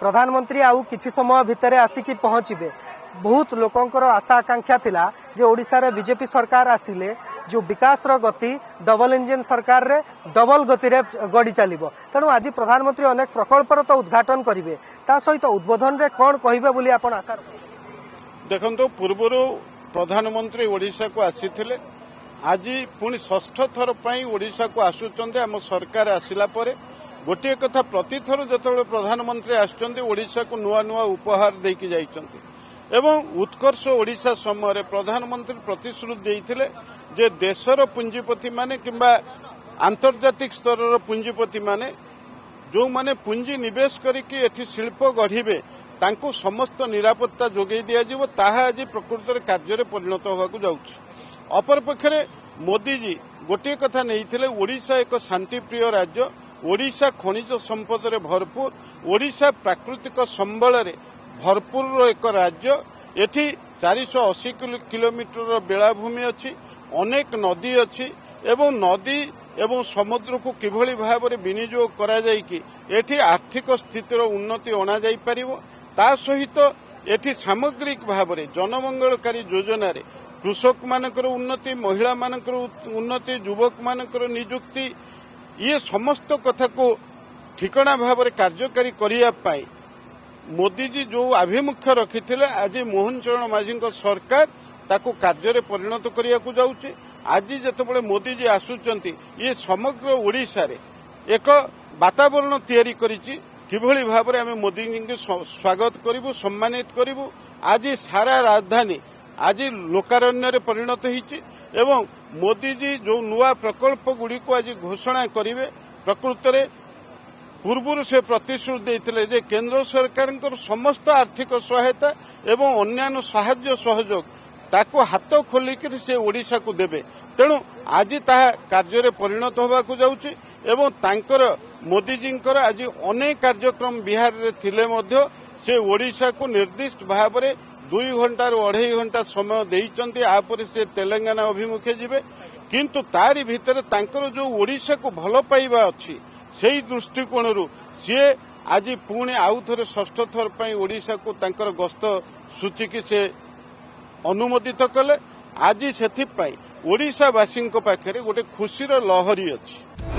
प्रधानमंत्री आउ किछि समय भितर आसिकी पहुंचे। बहुत लोकंकर आशा आकांक्षा थिला जे ओडिशा रे बीजेपी सरकार आसिले जो विकास रो गति डबल इंजन सरकार रे डबल गति रे गड़ी चलिबो। तेणु आज प्रधानमंत्री अनेक प्रकल्पर तो उद्घाटन करिवे, ता सहित उद्बोधन रे कोन कहिबे बोली आपण आशा देखंतो। पूर्वरु प्रधानमंत्री ओडिशा को आसीथिले, आज पुणी षष्ठ थर पई ओडिशा को आसुचंदे। आम सरकार आसिला परे गोटे कथा प्रतिथर जो प्रधानमंत्री आसुचंदे ओडिशा को नुआ नुआ उपहार देकी जाइचंती एवं उत्कर्ष ओडिशा समय प्रधानमंत्री प्रतिश्रुति देइथिले जे देशर पुंजीपति माने किंबा आंतर्जातिक स्तर पुंजीपति माने जो माने पुंजी निवेश करिकि एठी शिल्प गढ़िबे तांको समस्त निरापत्ता जोगै दिया जिवो। ताहा आज प्रकृत कार्य परिणत होबाकू जाउछि। अपर पक्षरे मोदी जी गोटे कथा नैथिले, ओडिशा एक शांतिप्रिय राज्य, ओडिशा खनिज संपद रे भरपूर, ओडिशा प्राकृतिक संबल रे भरपूर एक राज्य। एठी 480 किलोमीटर बेलाभूमि अच्छी, अनेक नदी अच्छी एवं नदी एवं समुद्र को किभली भाव में विनियोग करा जाय कि एठी आर्थिक स्थितिर उन्नति अणा जाय परिवो। ता सहित एठी सामग्रिक भाव में जनमंगलकारी योजना रे कृषक मानकर उन्नति, महिला मानकर उन्नति, युवक मानकर नियुक्ति, ये समस्त कथा को ठिकाना भाव में कार्यकारी करिया पाई मोदी जी जो आभिमुख्य रखिथिले, आज मोहन चरण माझी सरकार ताको कार्य परिणत करिया को जाउचे। आज जेतेबेले मोदी जी आसुचंती, ये समग्र ओडिशा रे एक वातावरण तैयारी करिछि किभली भाव में आम मोदी जी के स्वागत करिवु, सम्मानित करिवु। आज सारा राजधानी आज लोकारण्य रे परिणत होइछि एवं मोदी जी जो नुआ प्रकल्प गुड़ी को आज घोषणा करिवे, प्रकृत रे पूर्व से प्रतिश्रुति देइथिले जे केंद्र सरकार समस्त आर्थिक सहायता एवं अन्यान्य साहाय्य सहयोग ताको हाथ खोलिक से ओडिशा को देबे। तेणु आज ताहा कार्य परिणत होबाकू जाउछि एवं तांकर मोदी जींकर आज अनेक कार्यक्रम बिहार रे थिले मध्य से ओडिशा को निर्दिष्ट भाव में 2 घंटा रू 2.5 घंटा समय देइचंती। आपर से तेलंगाना अभिमुखे जिबे, किंतु तारी भितर तांकर जो ओडिशा को भल पाइबा अछि सेही दृष्टिकोण सी आज पुणे आउ थे षष्ठ थर पर ओडिशा को तांकर गस्त सूची की से अनुमोदित कले। आज से ओडिशावासी पाखे गोटे खुशीर लहरी अच्छी।